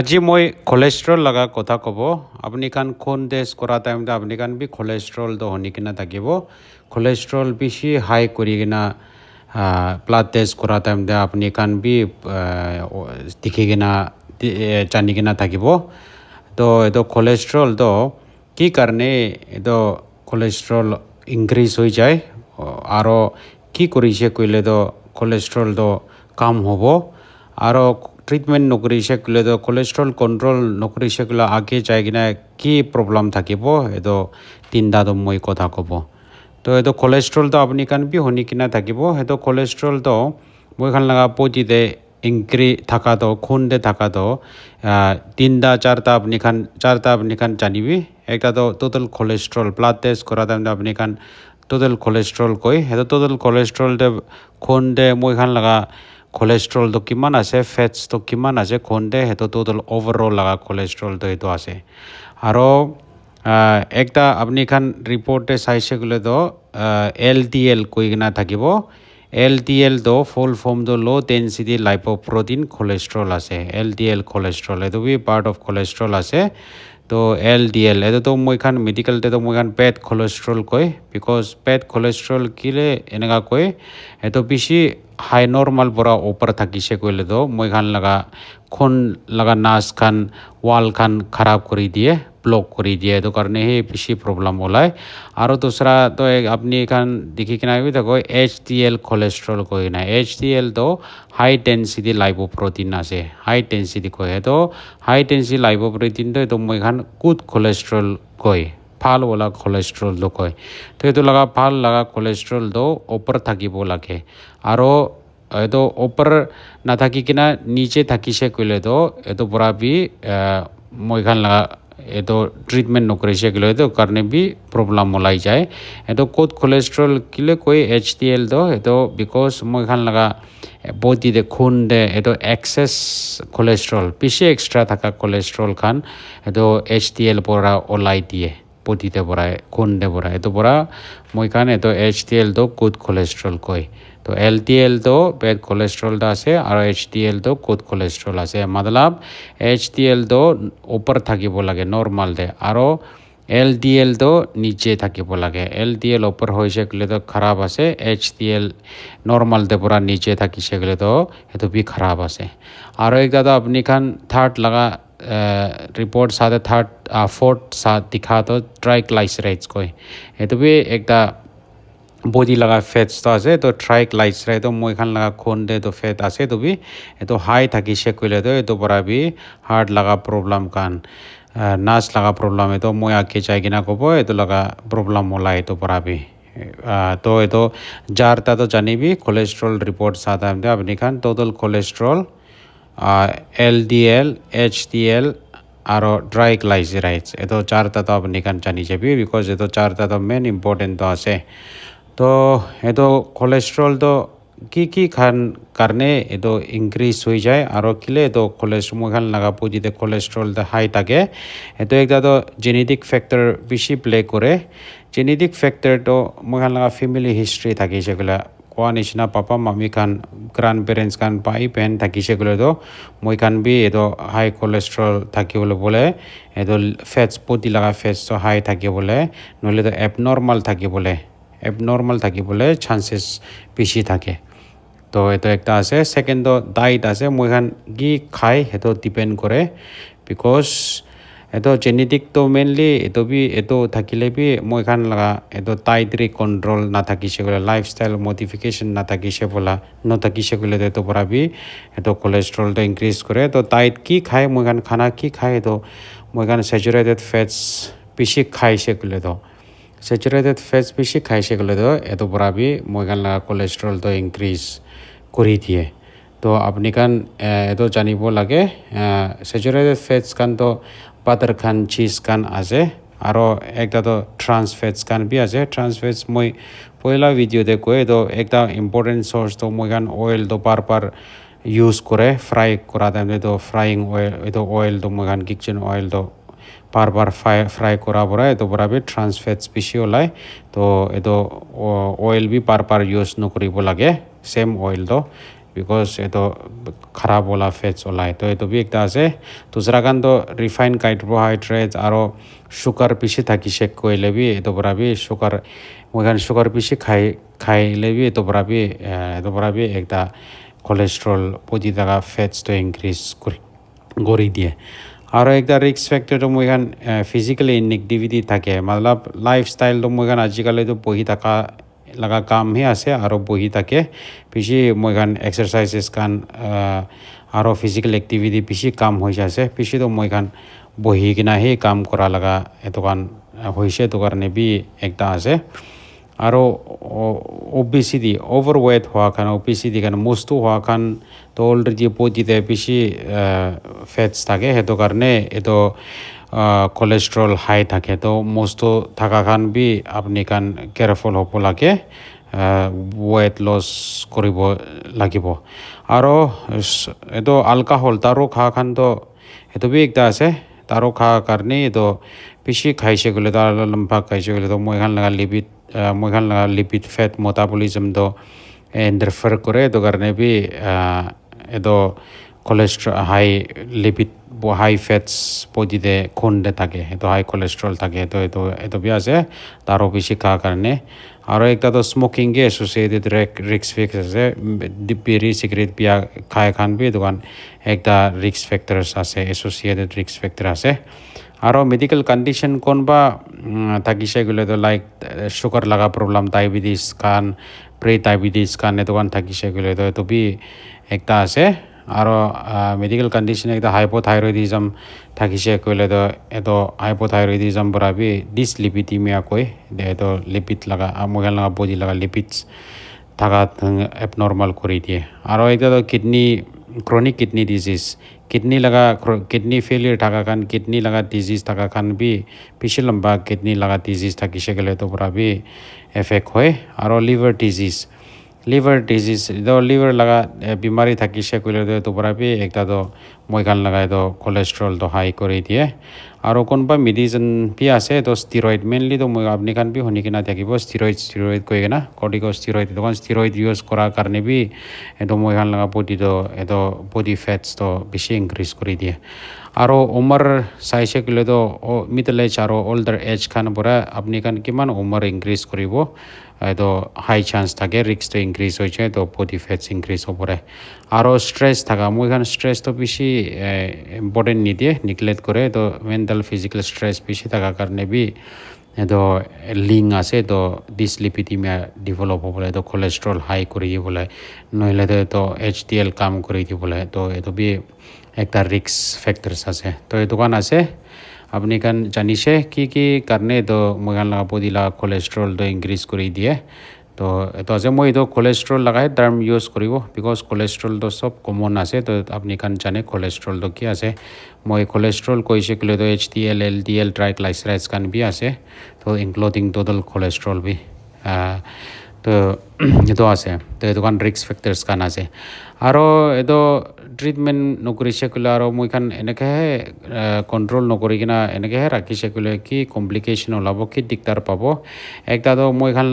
আজি মই কোলেষ্ট্ৰল লগা কথা ক'ব। আপুনি খান খুন টেষ্ট কৰা টাইমতে আপুনি খান বি কোলেষ্ট্ৰলটো শুনি কিনা থাকিব। কোলেষ্ট্ৰল বেছি হাই কৰি কিনা ব্লাড টেষ্ট কৰা টাইমতে আপুনি খান বি দেখি কিনা জানি কিনা থাকিব। তো এইটো কোলেষ্ট্ৰলটো কি কাৰণে এইটো কোলেষ্ট্ৰল ইনক্ৰিজ হৈ যায় আৰু কি কৰিছে কৰিলেতো কোলেষ্ট্ৰলটো কাম হ'ব আৰু ট্ৰিটমেণ্ট নকৰিছে ক'লেতো কোলেষ্ট্ৰল কণ্ট্ৰল নকৰিছে ক'লে আগে যাই কিনে কি প্ৰব্লেম থাকিব এইটো তিনিটাতো মই কথা ক'ব। তো এইটো কোলেষ্ট্ৰলটো আপুনি খান বি শুনি কিনে থাকিব। সেইটো কোলেষ্ট্ৰলটো মই খান লগা প্ৰতিতে থাকাটো খুন্দে থাকাটো তিনিটা চাৰিটা আপুনি খান জানিবি। একটাতো টোটেল কোলেষ্ট্ৰল ব্লাড টেষ্ট কৰা টাইমতে আপুনি খান টোটেল কোলেষ্ট্ৰল কয়। সেইটো টোটেল কোলেষ্ট্ৰলতে খুন্দে মই খান লগা কোলেষ্ট্ৰলটো কিমান আছে ফেটছটো কিমান আছে খুন্দে সেইটো টোটেল ওভাৰঅল লগা কোলেষ্ট্ৰলটো সেইটো আছে। আৰু একটা আপুনি খান ৰিপৰ্টে চাইছে গ'লেতো LDL কৈ কিনা থাকিব। LDLটো ফুল ফৰ্মটো ল' ডেনচিটি লাইপ'প্ৰটিন কোলেষ্ট্ৰল আছে। LDL কোলেষ্ট্ৰল এইটো বি পাৰ্ট অফ কোলেষ্ট্ৰল আছে। তো LDL এইটোতো মই খান মেডিকেলতেতো মই খান বেড কোলেষ্ট্ৰল কয়। বিকজ বেড কোলেষ্ট্ৰল কিলে এনেকুৱা কয় এইটো বেছি হাই নৰ্মাল পৰা ওপৰ থাকিছে কৰিলেতো মই খান লগা খুন লগা নাচ খান ৱাল খান খাৰাপ কৰি দিয়ে ব্লক কৰি দিয়ে এইটো কাৰণে সেই বেছি প্ৰব্লেম ওলায়। আৰু দুসৰা তো আপুনি খান দেখি কিনে থাকো HDL কোলেষ্ট্ৰল কয় না। HDLটো হাই ডেনচিটি লাইপ'প্ৰটিন আছে। হাই ডেনচিটি কয় সেইটো হাই ডেনচিটি লাইপ'প্ৰটিনটো এইটো মই খান গুড কোলেষ্ট্ৰল কয়। ভাল ওলা কোলেষ্ট্ৰলটো কয়। তো এইটো লগা ভাল লগা কোলেষ্ট্ৰলটো ওপৰ থাকিব লাগে আৰু এইটো ওপৰ নাথাকি কিনা নিচে থাকিছে কৰিলেতো এইটো পৰা বি মই খান লগা এইটো ট্ৰিটমেণ্ট নকৰিছে গ'লেতো কাৰণে বি প্ৰব্লেম ওলাই যায়। এইটো ক'ত কোলেষ্ট্ৰল কিলে কয় HDLটো এইটো বিকজ মই খান লগা বডিতে খুন দে এইটো এক্সেছ কোলেষ্ট্ৰল বেছি এক্সট্ৰা থকা কোলেষ্ট্ৰল খান এইটো HDL পৰা ওলাই দিয়ে বডিতে পৰা খুন দে পৰা এইটো পৰা মই খান এইটো HDLটো গুড কোলেষ্ট্ৰল কয়। তো LDLটো বেড কোলেষ্ট্ৰলটো আছে আৰু HDLটো গুড কোলেষ্ট্ৰল আছে। মতলব HDLটো ওপৰ থাকিব লাগে নৰ্মালতে আৰু LDLটো নিচে থাকিব লাগে। LDL ওপৰ হৈছে গ'লেতো খাৰাপ আছে। HDL নৰ্মালতে পৰা নিচে থাকিছে গ'লেতো সেইটো বি খাৰাপ আছে। আৰু একদাতো আপুনি খান থাৰ্ড লগা ৰিপৰ্ট চাতে ফৰ্থ দিখাটো ট্ৰাইগ্লাইচাৰাইডছ কয়। সেইটো বি একটা বডি লগা ফেটছটো আছে তো ট্ৰাইগ্লাইচাৰাইডটো মই খান লগা খুন্দে তো ফেট আছে তো বি এইটো হাই থাকিছে কৰিলেতো এইটো পৰা বি হাৰ্ট লগা প্ৰব্লেম কান নাচ লগা প্ৰব্লেম এইটো মই আগে যাই কিনা ক'ব এইটো লগা প্ৰব্লেম ওলাই এইটো পৰা বি। তো এইটো যাৰ তাতো জানিবি কোলেষ্ট্ৰল ৰিপৰ্ট চাতে আপুনি খান টোটেল কোলেষ্ট্ৰল LDL HDL আৰু ট্ৰাইগ্লাইচাৰাইডছ এইটো চাৰিটাতো আপুনি খান জানি যাবি বিকজ এইটো চাৰিটাতো মেইন ইম্পৰ্টেণ্টটো আছে। তো এইটো কোলেষ্ট্ৰলটো কি খান কাৰণে এইটো ইনক্ৰিজ হৈ যায় আৰু কিলে এইটো মই খান লগা পুঁজিতে কোলেষ্ট্ৰলটো হাই থাকে এইটো একটাতো জেনেটিক ফেক্টৰ বেছি প্লে কৰে। জেনেটিক ফেক্টৰটো মই খান লগা ফেমিলি হিষ্ট্ৰী থাকিছে গ'লে কোৱা নিচিনা পাপা মামী খান গ্ৰাণ্ড পেৰেণ্টছ খান ভাই বেহেন থাকিছে গ'লেতো মই খান বি এইটো হাই কোলেষ্ট্ৰল থাকিবলৈ বোলে এইটো ফেটছ বডি লগা ফেটছটো হাই থাকিবলৈ নহ'লেতো এবনৰ্মেল থাকিবলৈ চান্সেছ বেছি থাকে। তো এইটো একটা আছে। ছেকেণ্ডটো ডাইট আছে মই খান কি খাই সেইটো ডিপেণ্ড কৰে বিকজ এইটো জেনেটিকটো মেইনলি এইটো থাকিলে বি মই খান লগা এইটো ডাইটৰী কণ্ট্ৰল নাথাকিছে গ'লে লাইফষ্টাইল মডিফিকেশ্যন নাথাকিছে গ'লে এইটো পৰা বি এইটো কোলেষ্ট্ৰলটো ইনক্ৰিজ কৰে। তো ডাইট কি খায় মই খান খানা কি খায় এইটো মই খান চেচুৰেটেড ফেটছ বেছি খাইছে গ'লেতো এইটো পৰা বি মই খান লগা কোলেষ্ট্ৰলটো ইনক্ৰিজ কৰি দিয়ে। তো আপুনি খান এইটো জানিব লাগে চেচুৰেটেড ফেটছ খানতো বাটাৰ খান চীজ খান আছে আৰু একটাতো ট্ৰান্স ফেটছ খান বি আছে। ট্ৰান্স ফেটছ মই পহিলা ভিডিঅ'তে কৈ এইটো একটা ইম্পৰ্টেণ্ট চ'ৰ্চটো মই খান অইলটো পাৰ ইউজ কৰে ফ্ৰাই কৰা টাইমটো ফ্ৰাইং অইল এইটো অইলটো মই খান কিচেন অইলটো পাৰ ফ্ৰাই কৰা পৰা এইটো পৰা বি ট্ৰান্স ফেটছ বেছি ওলায়। তো এইটো অইল বি পাৰ ইউজ নকৰিব লাগে চেম অইলটো because eto kharab wala fats olai to eto bi ekta ase dusra kan to refined carbohydrates aro sugar bishi thakise koile bi eto pora bi sugar moikan sugar bishi khaile bi eto pora bi ekta cholesterol body daga fats to increase gori die aro ekta risk factor to moikan physically inactivity thake matlab lifestyle to moikan ajikali to bohi thaka laga kam hi ase aro bohi thake bishi moikan exercises kan aro physical activity bishi kam hoi jase bishi to moikan bohi kina hi kam kora laga eto kan hoise to karne bi ekta ase aro obesity overweight hoa kan obesity kan mostu hoa kan to already body te bishi fats thake heto karne eto cholesterol high thake to mostu thaka kan bi apni kan careful hobo lage weight loss koribo lagibo aro eto alcohol taro kha kan to eto bi ekta ase taro kha karne eto bishi khaise gole tar lamba khaise gole to moikan laga lipid fat metabolism to interfere kore to karne bi eto cholesterol high lipid high fats body de khun de thake eto high cholesterol thake to eto bi ase taro bishi kha karne aro ekta to smoking ge associated risk factors ase biri cigarette pia khai khan bi dokan ekta risk factors ase associated risk factor ase aro medical condition kon ba thakise gole to like sugar laga problem diabetes kan pre diabetes kan eto kan thakise gole to bi ekta ase aro medical condition ekta hypothyroidism thakise gole to eto hypothyroidism bora bi dyslipidemia koi eto lipid laga moikan laga body laga lipids thaka abnormal kori die aro ekta to kidney chronic kidney disease kidney failure thaka kan kidney laga disease thaka kan bi bishi lamba kidney laga disease thakise gole to pura bi effect hoy aro liver disease do liver laga bimari thakise gole to pura bi ekta to moikan laga to cholesterol to high kori die aro konba medicine bi ase to steroid mainly to moi apni kan bi honi kina thakibo steroid koi kena corticosteroid to kan steroid use kora karne bi eto moikan laga body to eto body fats to bishi increase kori die aro umar saise gole to middle age aro older age kan pura apni kan kiman umar increase koribo eto high chance thake risk to increase hoiche to body fats increase hobore aro stress thaka moikan stress to bishi important ni die neglect kore to mental physical stress bishi thaka karne bi eto link ase to dyslipidemia develop hobole to cholesterol high kori bole noile to HDL kam kori dibole to eto bi ekta risk factors ase to eto kan ase apni kan janise ki karne to moikan laga body laga cholesterol to increase kori die to eto ase moi to cholesterol lagai term use koribo because cholesterol to sob common ase to apni kan jane cholesterol to ki ase moi cholesterol koise kile to HDL LDL triglycerides kan bi ase to including total cholesterol bi to eto ase to eto kan risk factors kan ase aro eto treatment nokori sekule aro moikan eneke control nokori kina eneke rakhi sekule ki complication olabo ki diktar pabo ekta to moikan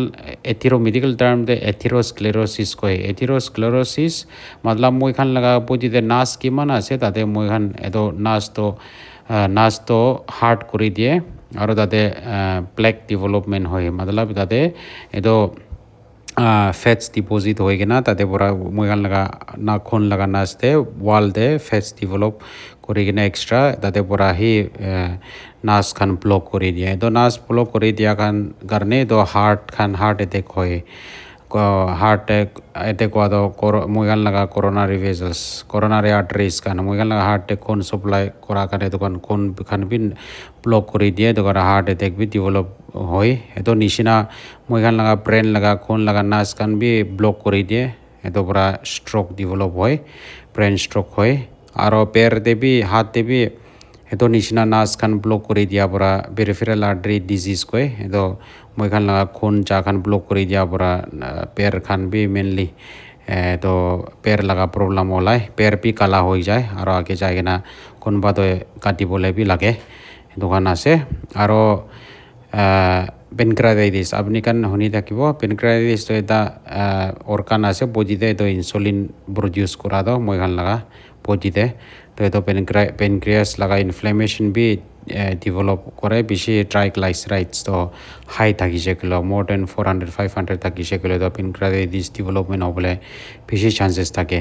medical term de atherosclerosis koi atherosclerosis matlab moikan laga body de nas kiman ase tate moikan eto nas to hard kori die aro tate plaque development hoy matlab tate eto fats deposit hoy kena tate pura moikan laga nakhon laga naste wall de fats develop kori kena extra tate pura hi nas khan block kori dia to nas block kori dia kan karne to heart attack hoy heart attack wa to moikan laga coronary vessels coronary arteries kan moikan laga heart attack kon supply kora kane to kon khan bin block kori dia to heart attack bi develop hoy eto nishina moikan laga brain laga kon laga nas kan bi block kori die eto pura stroke develop hoy brain stroke hoy aro pair de bi hath de bi eto nishina nas kan block kori dia pura peripheral artery disease koi eto moikan laga kon ja kan block kori dia pura pair khan bi mainly to pair laga problem olai pair bi kala hoi jai aro age jai kena konba to kati bole bi lage dokan ase aro পেনক্ৰাইটিছ আপুনি কান শুনি থাকিব পেনক্ৰাইটিছ তো এটা organ আছে বডিতে তো insulin produce কৰা তো মই খান লগা বডিতে তো এইটো পেনক্ৰিয়াছ লগা ইনফ্লেমেশ্যন বি ডেভেলপ কৰে বেছি ট্ৰাইগ্লাইচাৰাইডছ তো হাই থাকিছে কিলো মোৰ দেন 400-500 থাকিছে কিলো তো পেনক্ৰাইটিছ ডেভেলপমেণ্ট হ'বলৈ বেছি চান্সেছ থাকে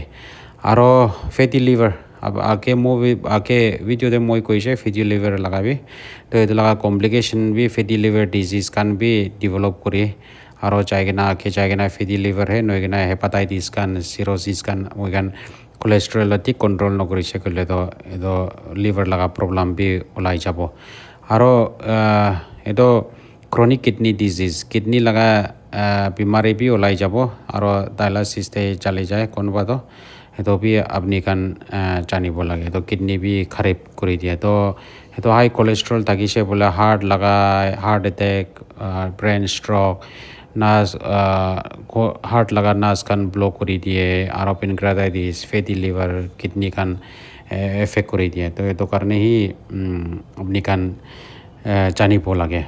আৰু ফেটি লিভাৰ আগে ভিডিঅ'তে মই কৈছে ফেটি লিভাৰ লগাবি তো এইটো লগা কমপ্লিকেশ্যন বি fatty liver disease can be develop কৰি আৰু চাই কিনা ফেটি লিভাৰ হে নৈ কিনা হেপাটাইটিছ কান চিৰ'চিছ কান মই কান কোলেষ্ট্ৰল ঠিক কণ্ট্ৰল নকৰিছে ক'লে তো এইটো লিভাৰ লগা প্ৰব্লেম বি ওলাই যাব আৰু এইটো ক্ৰনিক কিডনী ডিজিজ কিডনী লগা বেমাৰী বি ওলাই যাব আৰু ডায়ালাইচিছতে চলি যায় কোনোবাতো সেইটো বি আপুনি কান জানিব লাগে তো কিডনী বি খাৰাপ কৰি দিয়ে তো সেইটো হাই কোলেষ্ট্ৰল থাকিছে বোলে heart attack brain stroke nerve heart লগা নাৰ্ভ কান ব্লক কৰি দিয়ে আৰু পেনক্ৰাইটিছ ফেটি লিভাৰ কিডনী কান এফেক্ট কৰি দিয়ে তো এইটো কাৰণে সি আপুনি কান জানিব লাগে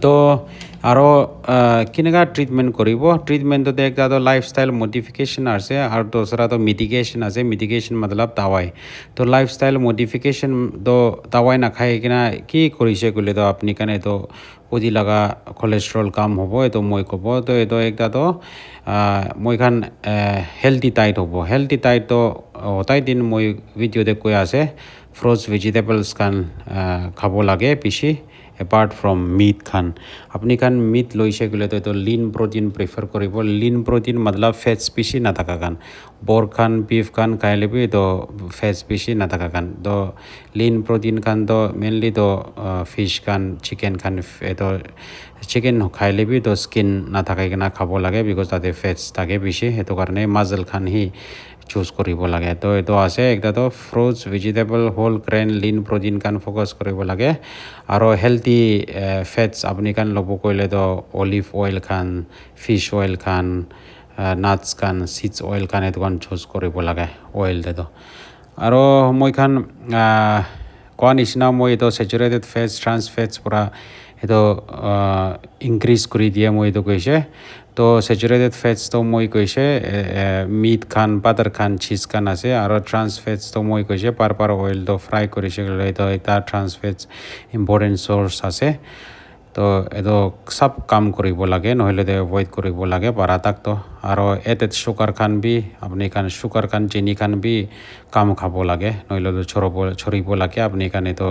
তো আৰু কেনেকুৱা ট্ৰিটমেণ্ট কৰিব ট্ৰিটমেণ্টতে একটা লাইফষ্টাইল মডিফিকেশ্যন আছে আৰু দোসৰাটো মিটিগেশ্যন আছে মিটিগেশ্যন মতলব দাৱাই তো লাইফষ্টাইল মডিফিকেশ্যন তো দাৱাই নাখাই কিনা কি কৰিছে ক'লে তো আপুনি কাৰণে তো বডি লগা কোলেষ্ট্ৰল কাম হ'ব এইটো মই ক'ব তো এইটো একটাতো মই খান হেল্থি ডায়েট হ'ব হেল্থি ডায়েট তো সদায় দিন মই ভিডিঅ'তে কৈ আছে ফ্ৰুটছ ভেজিটেবলছ খান খাব লাগে বেছি এপাৰ্ট ফ্ৰম মিট খান আপুনি খান মিট লৈছে গ'লে তো এইটো লিন প্ৰটিন প্ৰিফাৰ কৰিব লিন প্ৰটিন মতলব ফেটছ বেছি নাথাকা খান বৰ খান বিফ খান খাই ল'বি তো ফেটছ বেছি নাথাকা খান তো লিন প্ৰটিন খান তো মেইনলি তো ফিছ খান চিকেন খান এইটো চিকেন খাই ল'বি তো স্কিন নাথাকাই কিনে খাব লাগে বিকজ তাতে ফেটছ থাকে বেছি সেইটো কাৰণে মাজল খান সি চুজ কৰিব লাগে তো এইটো আছে একটাতো fruits vegetable whole grain lean protein খান ফ'কাছ কৰিব লাগে আৰু হেল্থি ফেটছ আপুনি খান ল'ব কৰিলে তো অলিভ অইল খান ফিছ অইল খান নাটছ খান চিডছ অইল খান এইটো খান চুজ কৰিব লাগে অইলটো আৰু মই খান কোৱা নিচিনা মই এইটো চেচুৰেটেড ফেটছ ট্ৰান্স ফেটছ পৰা এইটো ইনক্ৰিজ কৰি দিয়ে মই এইটো কৈছে তো চেচুৰেটেড ফেটছ তো মই কৈছে মিট খান বাটাৰ খান চীজ খান আছে আৰু ট্ৰান্স ফেটছ তো মই কৈছে পাৰ অইল তো ফ্ৰাই কৰিছে এইটো এটা ট্ৰান্স ফেটছ ইম্পৰ্টেণ্ট চ'ৰ্চ আছে তো এইটো চব কাম কৰিব লাগে নহ'লে তো এভইড কৰিব লাগে পাৰাটাকতো আৰু এডেড চুগাৰ খান বি আপুনি খান চুগাৰ খান চেনি খান বি কাম খাব লাগে নহ'লে তো চৰিব লাগে আপুনি কাৰণে তো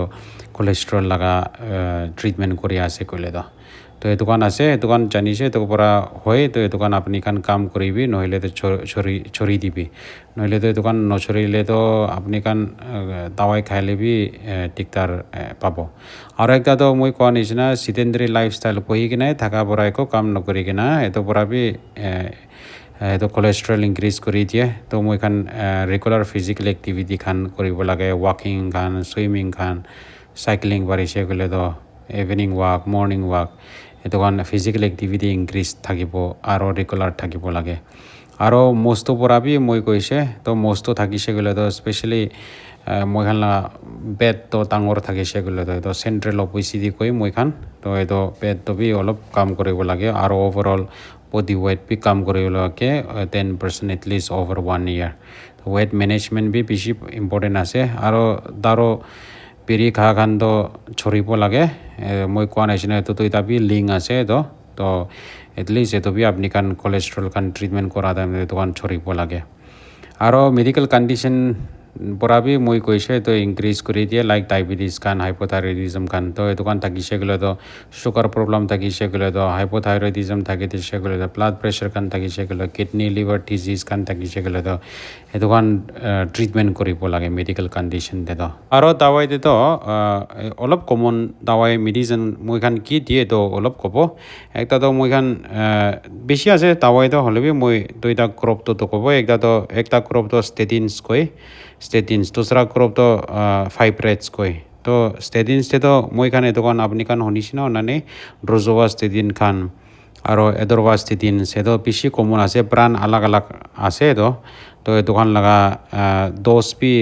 কোলেষ্ট্ৰল লগা ট্ৰিটমেণ্ট কৰি আছে ক'লে তো এইটো কান আছে এইটো কান জানিছে এইটোৰ পৰা হয় তো এইটো কান আপুনি কান কাম কৰিবি নহ'লে তো চৰি দিবি নহ'লে তো এইটো কান নচৰিলে তো আপুনি কান দাৱাই খাই ল'বি দিগদাৰ পাব আৰু একটাতো মই কোৱা নিচিনা চিডেণ্টেৰী লাইফষ্টাইল পঢ়ি কিনে থকা পৰা একো কাম নকৰি কিনে এইটোৰ পৰা বি এইটো কোলেষ্ট্ৰল ইনক্ৰিজ কৰি দিয়ে তো মই খান ৰেগুলাৰ ফিজিকেল এক্টিভিটি খান কৰিব লাগে ৱাকিং খান চুইমিং খান চাইক্লিং পাৰিছে গ'লে তো ইভিনিং ৱাক মৰ্ণিং ৱাক এইটো কাৰণে ফিজিকেল এক্টিভিটি ইনক্ৰিজ থাকিব আৰু ৰেগুলাৰ থাকিব লাগে আৰু মষ্টৰ পৰা বি মই কৈছে তো মষ্টটো থাকিছে গ'লে তো স্পেচিয়েলি মই খান পেটটো ডাঙৰ থাকিছে গ'লে তো এইটো চেণ্ট্ৰেল অবেচিটি কৈ মই খান তো এইটো পেটটো বি অলপ কাম কৰিব লাগে আৰু অভাৰঅল বডি ৱেইট বি কাম কৰিব লাগে 10% at least over 1 year weight management বি বেছি ইম্পৰ্টেণ্ট আছে আৰু তাৰো পেৰি খা খান তো চৰিব লাগে মই কোৱা নিচিনা এইটোতো এটা বি লিংক আছে তো এটলিষ্ট এইটো বি আপুনি খান কোলেষ্ট্ৰল খান ট্ৰিটমেণ্ট কৰা টাইম এইটো খান চৰিব লাগে আৰু মেডিকেল কণ্ডিশ্যন পৰা বি মই কৈছে তো ইনক্ৰিজ কৰি দিয়ে লাইক ডায়েবেটিছ খান হাইপ'থাইৰয়ডিজম খান তো এইটো খান থাকিছে গ'লে তো চুগাৰ প্ৰব্লেম থাকিছে গ'লে তো হাইপ'থাইৰয়ডিজম থাকিছে গ'লে তো ব্লাড প্ৰেছাৰ খান থাকিছে গ'লে কিডনী লিভাৰ ডিজিজ খান থাকিছে গ'লে তো এইটো খান ট্ৰিটমেণ্ট কৰিব লাগে মেডিকেল কণ্ডিশ্যনতে তো আৰু দাৱাইতেতো অলপ কমন দাৱাই মেডিচিন মই খান কি দিয়ে তো অলপ ক'ব একটাতো মই খান বেছি আছে দাৱাইতো হ'লে বি মই দুইটা ক্ৰপটো ক'ব একটা ক্ৰপটো ষ্টেটিনছ দুসৰা ক্ৰপটো ফাইব্ৰেটছ কৈ তো ষ্টেটিনছতে তো মই খান এইটো খান আপুনি খান শুনিছে ন মানে ড্ৰজোভা ষ্টেটিন খান আৰু এডৰৱাষ্টিডিন সেটো বেছি কমন আছে ব্ৰাণ্ড আলাগ আলাগ আছে তো দোকান লগা ড'জ বি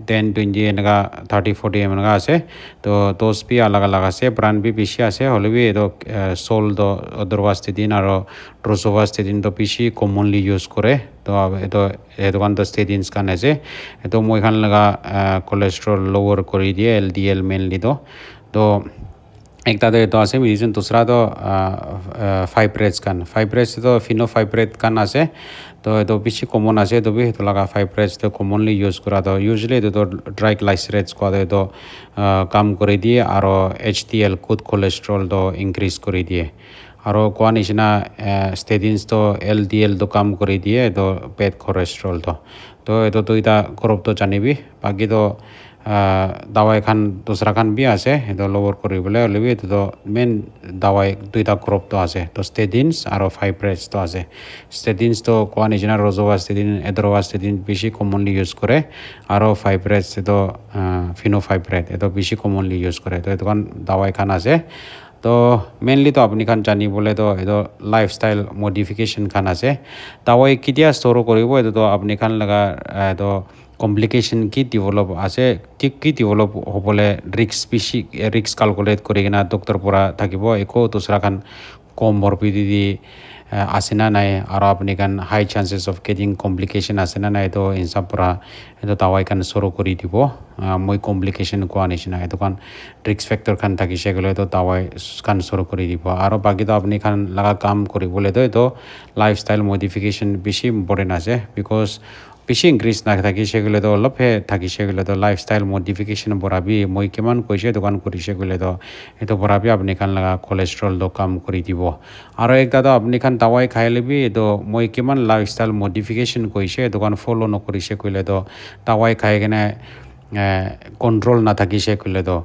10-20 এনেকা 30-40 এনেকা আছে তো ড'জ বি আলাগ আলাগ আছে ব্ৰাণ্ড বি বেছি আছে হ'লে বি এইটো চল্ড এডৰৱাষ্টিডিন আৰু ড্ৰজৱাষ্টিডিন তো বেছি কমনলি ইউজ কৰে তো এইটো দোকানটো ষ্টেডিনছ কান আছে এইটো মই খান লগা কোলেষ্ট্ৰল লোৱাৰ কৰি দিয়ে LDL মেইনলি তো একটা তো এইটো আছে মেডিচিন দুসরা তো ফাইব্রেটস তো ফিনোফাইব্রেট কান আছে তো এইটো বেছি কমন আছে তো সেইটো লগা ফাইব্রেটস তো কমনলি ইউজ করা তো ইউজুয়ালি এইটো ড্রাই গ্লাইসারাইডস কোৱা এইটো কাম কৰি দিয়ে আৰু HDL গুড কোলেষ্ট্ৰল তো ইনক্ৰিজ কৰি দিয়ে আৰু কোৱা নিচিনা ষ্টেডিনছ তো LDL তো কাম কৰি দিয়ে তো বেড কোলেষ্ট্ৰল তো এইটো দুইটা গ্ৰুপ তো জানিবি বাকী তো দাৱাই খান দুসৰা খান বি আছে সেইটো লোৱাৰ কৰিবলৈ হ'লে এইটো তো মেইন দাৱাই দুইটা গ্ৰুপ তো আছে তো ষ্টেডিনছ আৰু ফাইব্ৰেটছ তো আছে ষ্টেডিনছ তো কোৱা নিচিনা ৰজোৱাষ্টিডিন এডৰৱাষ্টিডিন বেছি কমনলি ইউজ কৰে আৰু ফাইব্ৰেটছ এইটো ফিনোফাইব্ৰেট এইটো বেছি কমনলি ইউজ কৰে তো এইটো দাৱাই খান আছে তো মেইনলি তো আপুনি খান জানিবলৈ তো এইটো লাইফষ্টাইল মডিফিকেশ্যন খান আছে দাৱাই কেতিয়া ষ্ট'ৰ কৰিব এইটো তো আপুনি খান লগা এইটো কমপ্লিকেশ্যন কি ডেভেলপ আছে ঠিক কি ডেভেলপ হ'বলৈ ৰিক্স কালকুলেট কৰি কিনে ডক্টৰ পৰা থাকিব একো দুসৰা খান কম মৰবিডিটি আছে না নাই আৰু আপুনি খান হাই চান্সেছ অফ গেটিং কমপ্লিকেশ্যন আছে না নাই তো হিচাপ পৰা এইটো দাৱাই খান চৰু কৰি দিব মই কমপ্লিকেশ্যন কোৱা নিচিনা এইটো খান ৰিক্স ফেক্টৰ খান থাকিছে গ'লে তো দাৱাই খান চৰু কৰি দিব আৰু বাকীতো আপুনি খান লগা কাম কৰিবলৈ তো এইটো লাইফষ্টাইল মডিফিকেশ্যন বেছি ইম্পৰ্টেণ্ট আছে বিকজ বেছি ইনক্ৰিজ নাথাকিছে গ'লে তো অলপহে থাকিছে গ'লে তো লাইফষ্টাইল মডিফিকেশ্যন বঢ়াবি মই কিমান কৈছে দোকান কৰিছে গ'লে তো এইটো বঢ়াবি আপুনি খান লগা কোলেষ্ট্ৰলটো কাম কৰি দিব আৰু একদাতো আপুনি খান দাৱাই খাই ল'বি এইটো মই কিমান লাইফষ্টাইল মডিফিকেশ্যন কৰিছে দোকান ফ'ল' নকৰিছে ক'লে তো দাৱাই খাই কিনে কণ্ট্ৰল নাথাকিছে ক'লে তো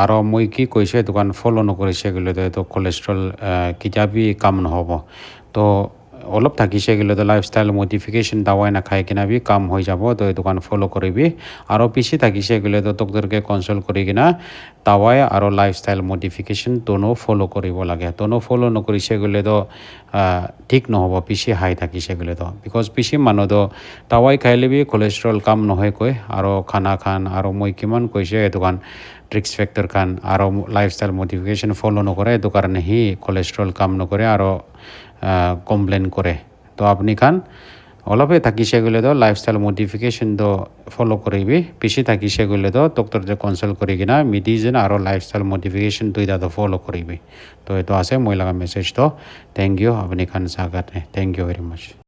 আৰু মই কি কৈছে দোকান ফ'ল' নকৰিছে ক'লে তো এইটো কোলেষ্ট্ৰল কেতিয়াবি কাম নহ'ব তো অলপ থাকিছে গ'লে তো লাইফষ্টাইল মডিফিকেশ্যন দাৱাই নাখাই কিনে বি কাম হৈ যাব তো এই দোকান ফ'ল' কৰিবি আৰু বেছি থাকিছে গ'লে তো ডক্টৰকে কনচাল্ট কৰি কিনে দাৱাই আৰু লাইফষ্টাইল মডিফিকেশ্যন তোনো ফ'ল' কৰিব লাগে তোনো ফ'ল' নকৰিছে গ'লে তো ঠিক নহ'ব বেছি হাই থাকিছে গ'লে তো বিকজ বেছি মানুহ তো দাৱাই খাই ল'বি কোলেষ্ট্ৰল কাম নহয়কৈ আৰু খানা খান আৰু মই কিমান কৈছে এই দোকান ৰিক্স ফেক্টৰ খান আৰু লাইফষ্টাইল মডিফিকেশ্যন ফ'ল' নকৰে এইটো কাৰণে সি কোলেষ্ট্ৰল কাম নকৰে আৰু কমপ্লেইন কৰে তো আপুনি খান অলপহে থাকিছে গ'লে তো লাইফষ্টাইল মডিফিকেশ্যনটো ফ'ল' কৰিবি বেছি থাকিছে গ'লে তো ডক্টৰজে কনচাল্ট কৰি কিনে মেডিচিন আৰু লাইফষ্টাইল মডিফিকেশ্যন দুইটাতো ফ'ল' কৰিবি তো এইটো আছে মই লগা মেছেজটো থেংক ইউ আপুনি খান চাহ কাৰণে থেংক ইউ ভেৰি মাছ